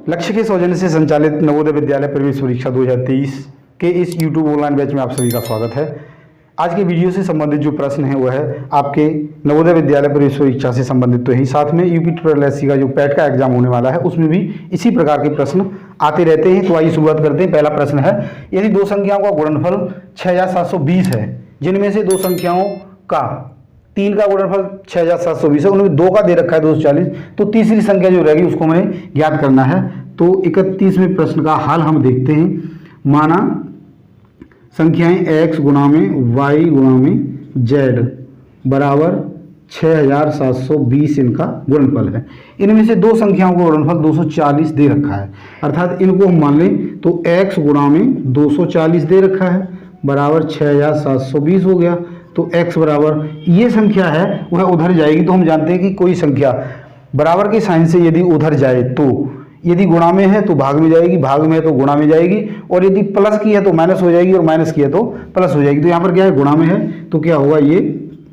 लक्ष्य के सौजन्य से संचालित नवोदय विद्यालय प्रवेश परीक्षा 2023 के इस YouTube ऑनलाइन बैच में आप सभी का स्वागत है। आज के वीडियो से संबंधित जो प्रश्न है वह है आपके नवोदय विद्यालय प्रवेश परीक्षा से संबंधित तो ही, साथ में यूपी ट्रिपल का जो पैट का एग्जाम होने वाला है उसमें भी इसी प्रकार के प्रश्न आते रहते हैं। तो आइए शुरुआत करते हैं। पहला प्रश्न है, यदि दो संख्याओं का गुणनफल 6720 है, जिनमें से दो संख्याओं का 3 का गुणनफल 6720 है, उनमें 2 का दे रखा है 240, तो तीसरी संख्या जो रहेगी उसको हमें ज्ञात करना है। तो 31वें प्रश्न का हल हम देखते हैं। माना संख्याएं x गुणा में y गुणा में z बराबर 6720 इनका गुणनफल है। इनमें से दो संख्याओं का गुणनफल 240 दे रखा है, अर्थात इनको हम मान लें तो x गुणा में 240 दे रखा है बराबर 6720 हो गया। तो x बराबर ये संख्या है वह उधर जाएगी। तो हम जानते हैं कि कोई संख्या बराबर के साइन से यदि उधर जाए तो यदि गुणा में है तो भाग में जाएगी, भाग में है तो गुणा में जाएगी, और यदि प्लस की है तो माइनस हो जाएगी, और माइनस की है तो प्लस हो जाएगी। तो यहाँ पर क्या है, गुणा में है तो क्या होगा, ये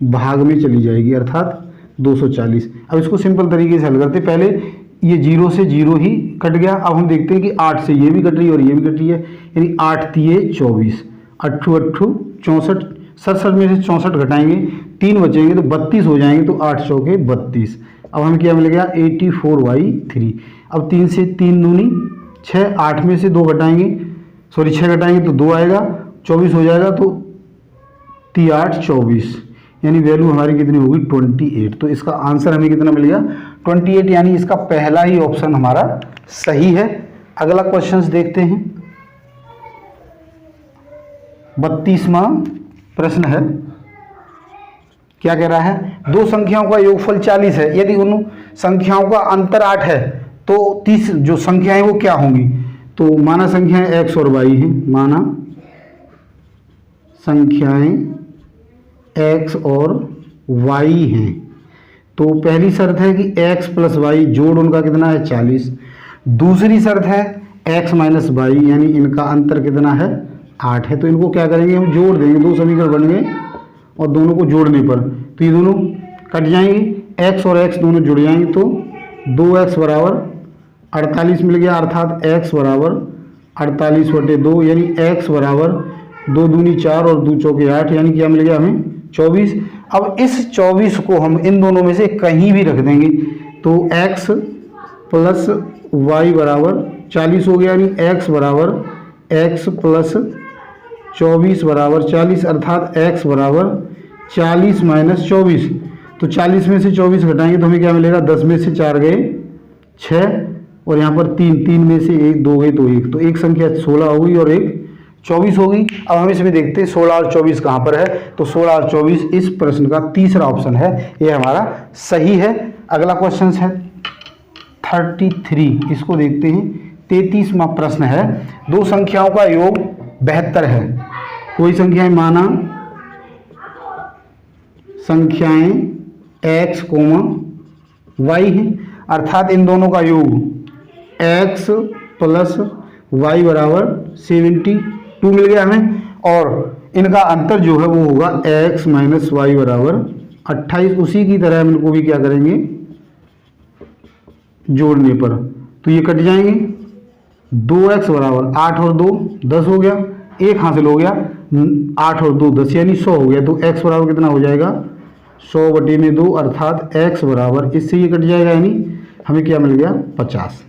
भाग में चली जाएगी, अर्थात 240। अब इसको सिंपल तरीके से हल करते। पहले ये 0 से 0 ही कट गया। अब हम देखते हैं कि 8 से ये भी कट रही है और ये भी कट रही है, यानी 8 तिये 24, 8 8 64, 67 में से 64 घटाएंगे 3 बचेंगे तो 32 हो जाएंगे, तो 8 चौके 32। अब हमें क्या मिल गया, 84/3। अब 3 से 3 दूनी 6, 8 में से 2 घटाएंगे, 6 घटाएंगे तो 2 आएगा, 24 हो जाएगा, तो 3 8 24, यानी वैल्यू हमारी कितनी होगी 28। तो इसका आंसर हमें कितना मिल गया 28, यानी इसका पहला ही ऑप्शन हमारा सही है। अगला क्वेश्चन देखते हैं। 32वां प्रश्न है, क्या कह रहा है, दो संख्याओं का योगफल 40 है, यदि उन संख्याओं का अंतर 8 है तो 30 जो संख्याएं वो क्या होंगी। तो माना संख्याएं x और y हैं, माना संख्याएं x और y हैं। तो पहली शर्त है कि x प्लस y जोड़ उनका कितना है 40। दूसरी शर्त है x माइनस y, यानी इनका अंतर कितना है 8 है। तो इनको क्या करेंगे, हम जोड़ देंगे, दो समीकरण बन गए और दोनों को जोड़ने पर तो ये दोनों कट जाएंगे, x और x दोनों जुड़ जाएंगे, तो 2x बराबर 48 मिल गया, अर्थात x बराबर 48/2, यानी x बराबर 2 दूनी 4 और 2 चौके 8, यानी क्या मिल गया हमें 24। अब इस 24 को हम इन दोनों में से कहीं भी रख देंगे, तो x प्लस y बराबर 40 हो गया, यानी x बराबर x प्लस 24 बराबर 40, अर्थात x बराबर 40 माइनस 24। तो 40 में से 24 घटाएंगे तो हमें क्या मिलेगा, 10 में से 4 गए 6, और यहाँ पर 3 में से 1 2 गए तो 1, तो एक संख्या 16 होगी और एक 24 होगी। अब हम इसमें देखते हैं 16 और 24 कहाँ पर है। तो 16 और 24 इस प्रश्न का तीसरा ऑप्शन है, ये हमारा सही है। अगला क्वेश्चन है 33, इसको देखते हैं। 33वां प्रश्न है, दो संख्याओं का योग 72 है। कोई संख्याएं, माना संख्याएं x, y है, अर्थात इन दोनों का योग x प्लस y बराबर 72 मिल गया हमें, और इनका अंतर जो है वो होगा x माइनस y बराबर 28। उसी की तरह हम इनको भी क्या करेंगे, जोड़ने पर तो ये कट जाएंगे, 2x बराबर 8 और 2 10 हो गया, 1 हासिल हो गया, 8 और 2 10, यानी 100 हो गया। तो x बराबर कितना हो जाएगा 100/2, अर्थात x बराबर इससे ये कट जाएगा, यानी हमें क्या मिल गया 50।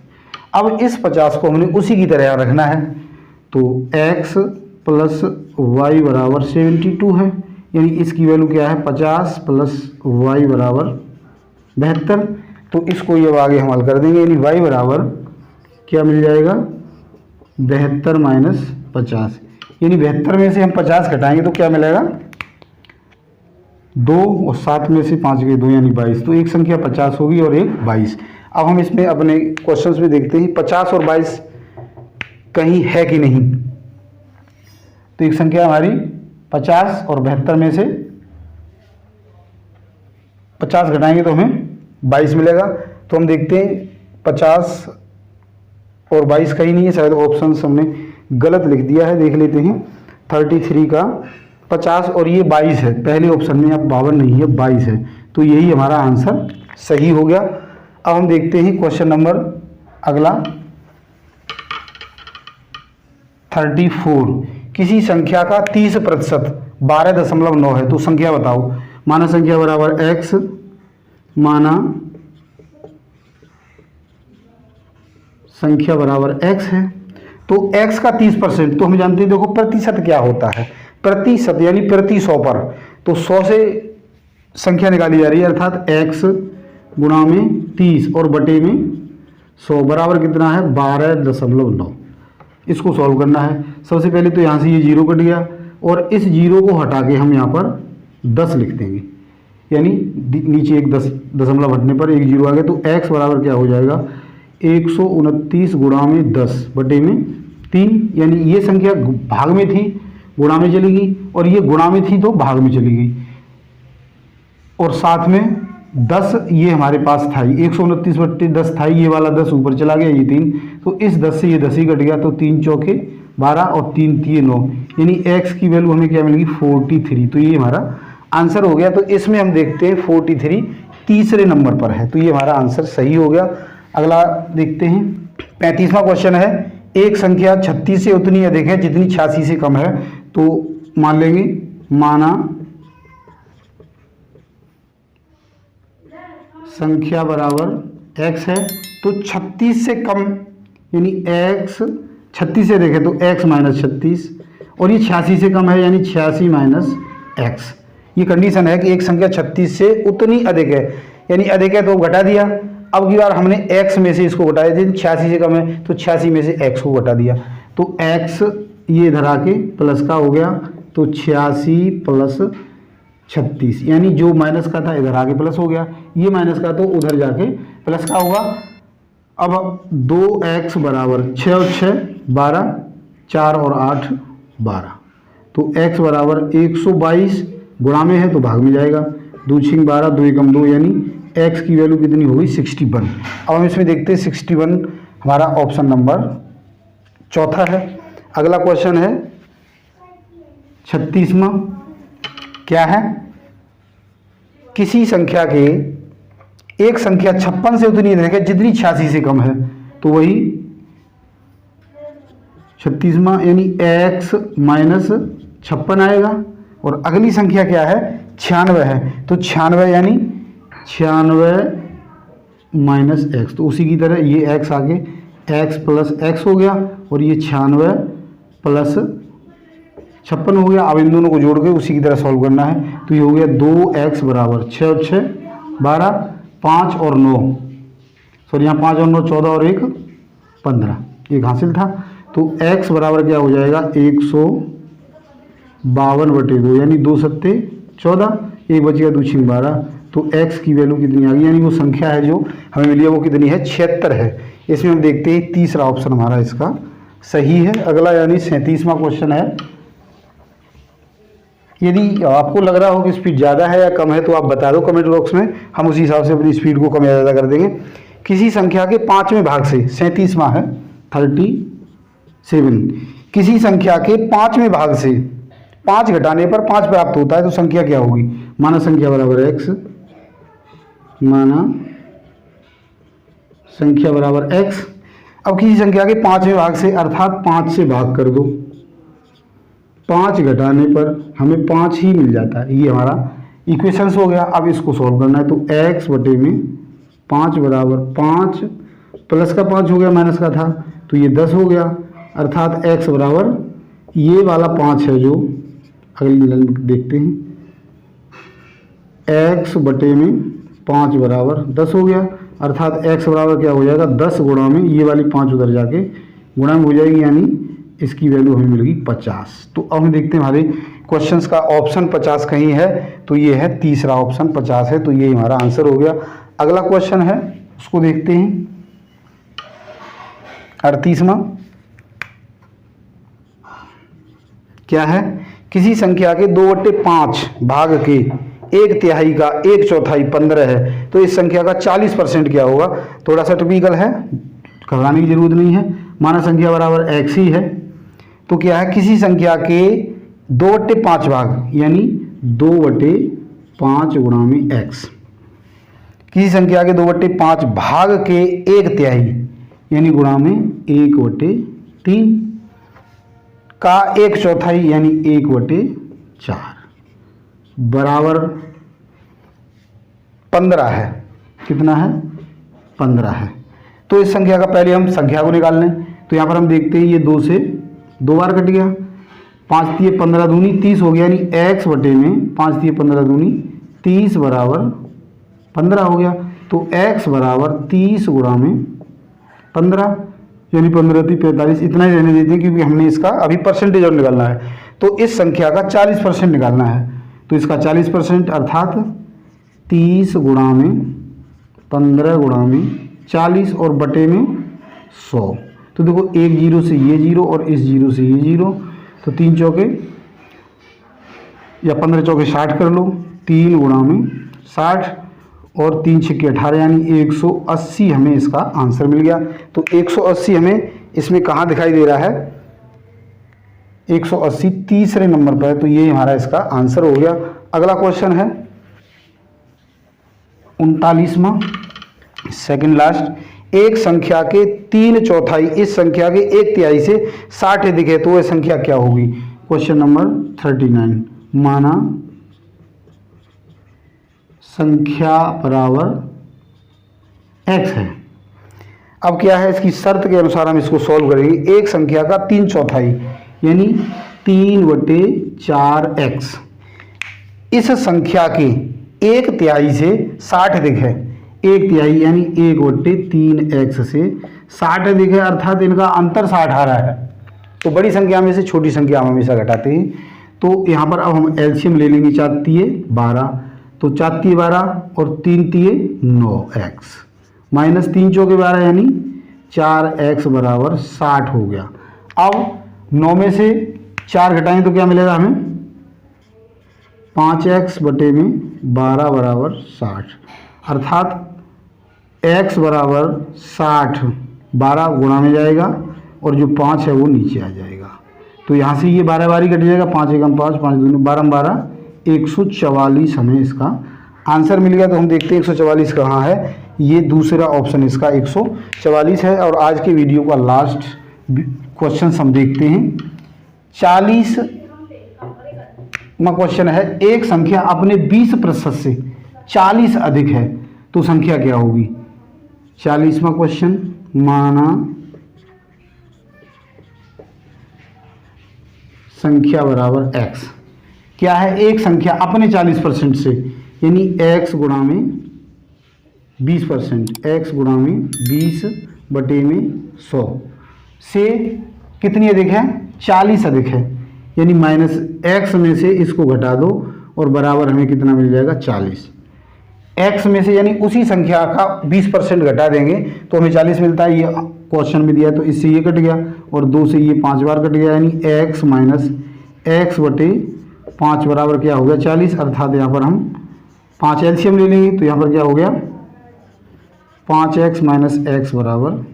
अब इस 50 को हमने उसी की तरह रखना है, तो x प्लस y बराबर 72 है, यानी इसकी वैल्यू क्या है 50 प्लस y बराबर 72। तो इसको ये आगे हम हल कर देंगे, यानी y बराबर क्या मिल जाएगा 72 माइनस 50, यानी 72 में से हम 50 घटाएंगे तो क्या मिलेगा 2, और 7 में से 5 गए 2, यानी 22। तो एक संख्या 50 होगी और एक 22। अब हम इसमें अपने क्वेश्चंस में देखते हैं 50 और 22 कहीं है कि नहीं। तो एक संख्या हमारी 50 और 72 में से 50 घटाएंगे तो हमें 22 मिलेगा। तो हम देखते हैं 50 और 22 कहीं नहीं है, शायद ऑप्शन हमने गलत लिख दिया है, देख लेते हैं। 33 का 50 और ये 22 है, पहले ऑप्शन में अब 52 नहीं है 22 है, तो यही हमारा आंसर सही हो गया। अब हम देखते हैं क्वेश्चन नंबर अगला 34। किसी संख्या का 30% 12.9 है, तो संख्या बताओ। माना संख्या बराबर x, माना संख्या बराबर x है, तो x का 30%, तो हम जानते हैं, देखो प्रतिशत क्या होता है, प्रतिशत यानी प्रति 100 पर, तो 100 से संख्या निकाली जा रही है, अर्थात x गुणा में 30 और बटे में 100 बराबर कितना है 12.9। इसको सॉल्व करना है। सबसे पहले तो यहाँ से ये जीरो कट गया और इस जीरो को हटा के हम यहाँ पर 10 लिख देंगे, यानी नीचे एक 10 दशमलव हटने पर एक जीरो आ गया, तो x बराबर क्या हो जाएगा 129 गुणा में 10 बटे में 3, यानी ये संख्या भाग में थी गुणा में चली गई और ये गुणा में थी तो भाग में चली गई, और साथ में 10 ये हमारे पास था, 129 बटे 10 था, ये वाला 10 ऊपर चला गया, ये 3, तो इस 10 से ये 10 ही कट गया, तो 3 चौके 12 और 3 3 9, यानी x की वैल्यू हमें क्या मिलेगी 43। तो ये हमारा आंसर हो गया। तो इसमें हम देखते हैं 43 तीसरे नंबर पर है, तो ये हमारा आंसर सही हो गया। अगला देखते हैं 35वां क्वेश्चन है, एक संख्या 36 से उतनी अधिक है जितनी 86 से कम है, तो मान लेंगे, माना संख्या बराबर x है, तो 36 से कम यानी x 36 से देखें तो x माइनस 36, और ये 86 से कम है यानी 86 माइनस x। ये कंडीशन है कि एक संख्या 36 से उतनी अधिक है, यानी अधिक है तो घटा दिया, अब की बार हमने x में से इसको घटाया, 86 से कम है तो 86 में से x को घटा दिया, तो x ये इधर आके प्लस का हो गया, तो 86 प्लस 36, यानी जो माइनस का था इधर आके प्लस हो गया, ये माइनस का तो उधर जाके प्लस का होगा। अब 2x बराबर 6 और 6 12, 4 और 8 12, तो x बराबर 122, गुणा में है तो भाग में जाएगा, 2 6 12, 2 1 2, यानी x की वैल्यू कितनी होगी 61। अब हम इसमें देखते हैं 61 हमारा ऑप्शन नंबर चौथा है। अगला क्वेश्चन है 36वां, क्या है, किसी संख्या के एक संख्या 56 से उतनी अधिक है जितनी 86 से कम है, तो वही 36वां यानी x माइनस 56 आएगा, और अगली संख्या क्या है 96 है, तो 96 यानी 96 माइनस x, तो उसी की तरह ये x आगे x प्लस x हो गया, और ये 96 प्लस 56 हो गया। अब इन दोनों को जोड़ के उसी की तरह सॉल्व करना है, तो ये हो गया 2x बराबर 6 और 6 12, 5 और 9, सॉरी यहाँ 5 और 9 14 और 1 15, एक हासिल था, तो x बराबर क्या हो जाएगा 152 बटे 2, यानी 2 सत्ते 14, एक बच गया 2 6 12, तो x की वैल्यू कितनी आ गई, यानी वो संख्या है जो हमें मिली है वो कितनी है 76 है। इसमें हम देखते हैं तीसरा ऑप्शन हमारा इसका सही है। अगला यानी 37वां क्वेश्चन है, यदि आपको लग रहा हो कि स्पीड ज़्यादा है या कम है तो आप बता दो कमेंट बॉक्स में, हम उसी हिसाब से अपनी स्पीड को कम या ज़्यादा कर देंगे। किसी संख्या के 5वें भाग से, 37वां है 37, किसी संख्या के 5वें भाग से 5 घटाने पर 5 प्राप्त होता है, तो संख्या क्या होगी। माना संख्या बराबर x, माना संख्या बराबर x। अब किसी संख्या के 5वें भाग से अर्थात 5 से भाग कर दो, 5 घटाने पर हमें 5 ही मिल जाता है, ये हमारा इक्वेशंस हो गया। अब इसको सॉल्व करना है, तो x बटे में 5 बराबर 5 प्लस का 5 हो गया, माइनस का था तो ये 10 हो गया, अर्थात x बराबर ये वाला 5 है जो अगली देखते हैं, x बटे में 5 बराबर 10 हो गया, अर्थात x बराबर क्या हो जाएगा 10 गुणा में ये वाली 5 उधर जाके गुणा में हो जाएगी, यानी इसकी वैल्यू हमें मिलेगी 50। तो अब हम देखते हैं हमारे क्वेश्चंस का ऑप्शन 50 कहीं है, तो ये है तीसरा ऑप्शन 50 है, तो ये हमारा आंसर हो गया। अगला क्वेश्चन है उसको देखते हैं 38वां, क्या है, किसी संख्या के 2/5 भाग के 1/3 का 1/4 15 है, तो इस संख्या का 40% क्या होगा। थोड़ा सा टिपिकल है, घबराने की जरूरत नहीं है। माना संख्या बराबर x ही है, तो क्या है, किसी संख्या के 2/5 भाग यानी 2/5 गुणा में x, किसी संख्या के 2/5 भाग के 1/3 यानी गुणा में 1/3 का 1/4 यानी 1/4 बराबर 15 है। कितना है? 15 है। तो इस संख्या का पहले हम संख्या को निकाल लें। तो यहाँ पर हम देखते हैं ये 2 से 2 बार कट गया, 5 तिये 15 दूनी 30 हो गया, यानी x बटे में 5 तिये 15 दूनी 30 बराबर 15 हो गया। तो x बराबर 30 गुणा में 15 यानी 15 × 45, इतना ही रहने देते हैं क्योंकि हमने इसका अभी परसेंटेज और निकालना है। तो इस संख्या का 40% निकालना है। तो इसका 40% अर्थात 30 गुणा में 15 गुणा में 40 और बटे में 100। तो देखो एक 0 से ये 0 और इस 0 से ये 0, तो 3 चौके या 15 चौके 60 कर लो, 3 गुणा में 60 और 3 छक्के 18 यानी 180 हमें इसका आंसर मिल गया। तो 180 हमें इसमें कहाँ दिखाई दे रहा है? 180 तीसरे नंबर पर है। तो ये हमारा इसका आंसर हो गया। अगला क्वेश्चन है 39वां, सेकंड लास्ट। एक संख्या के 3/4 इस संख्या के 1/3 से 60 अधिक है तो वह संख्या क्या होगी? Question number 39। माना संख्या बराबर x है। अब क्या है, इसकी शर्त के अनुसार हम इसको सॉल्व करेंगे। एक संख्या का 3/4 यानी 3/4x इस संख्या के 1/3 से 60 अधिक है। 1/3 यानी 1/3x से 60 अधिक है, अर्थात इनका अंतर 60 आ रहा है। तो बड़ी संख्या में से छोटी संख्या हम हमेशा घटाते हैं। तो यहाँ पर अब हम एलसीएम ले लेंगे। 4 तिये 12, तो 4 तिये 12 और 3 तिये 9x माइनस 3 चौके 12 यानी 4x बराबर 60 हो गया। अब 9 में से 4 घटाएं तो क्या मिलेगा हमें? 5x बटे में 12 बराबर 60, अर्थात x बराबर 60 12 गुणा में जाएगा और जो 5 है वो नीचे आ जाएगा। तो यहाँ से ये 12 बारी कट जाएगा, 5 एकम 5, 5 दूनी 12 12, 144 हमें इसका आंसर मिल गया। तो हम देखते हैं 144 कहाँ है। ये दूसरा ऑप्शन इसका 144 है। और आज के वीडियो का लास्ट क्वेश्चन हम देखते हैं। 40वां क्वेश्चन है, एक संख्या अपने 20% से 40 अधिक है तो संख्या क्या होगी? 40वां क्वेश्चन, माना संख्या बराबर x। क्या है? एक संख्या अपने 40% से यानी x गुणा में 20%, x गुणा में 20 बटे में 100 से कितनी अधिक है? 40 अधिक है, यानी माइनस x में से इसको घटा दो और बराबर हमें कितना मिल जाएगा? 40। x में से यानी उसी संख्या का 20% घटा देंगे तो हमें 40 मिलता है। ये क्वेश्चन में दिया है, तो इससे ये कट गया और 2 से ये 5 बार कट गया, यानी x माइनस x बटे 5 बराबर क्या हो गया? 40। अर्थात यहाँ पर हम 5 एलसीएम ले लेंगे तो यहाँ पर क्या हो गया? 5x माइनस x बराबर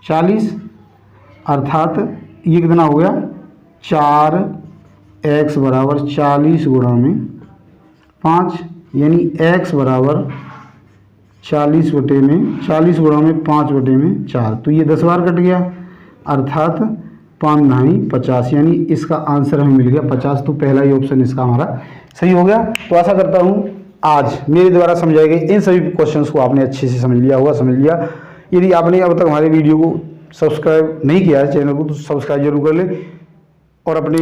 40, अर्थात ये कितना हो गया? 4x बराबर 40 गुणा में 5, यानी x बराबर 40 बटे में 40 गुणा में 5 बटे में 4। तो ये 10 बार कट गया, अर्थात 5 9 50, यानी इसका आंसर हमें मिल गया 50। तो पहला ही ऑप्शन इसका हमारा सही हो गया। तो आशा करता हूँ आज मेरे द्वारा समझाए गए इन सभी क्वेश्चंस को आपने अच्छे से समझ लिया। यदि आपने अब तक हमारे वीडियो को सब्सक्राइब नहीं किया है चैनल को, तो सब्सक्राइब जरूर कर लें और अपने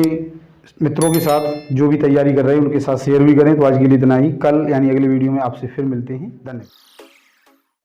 मित्रों के साथ जो भी तैयारी कर रहे हैं उनके साथ शेयर भी करें। तो आज के लिए इतना ही। कल यानी अगले वीडियो में आपसे फिर मिलते हैं। धन्यवाद।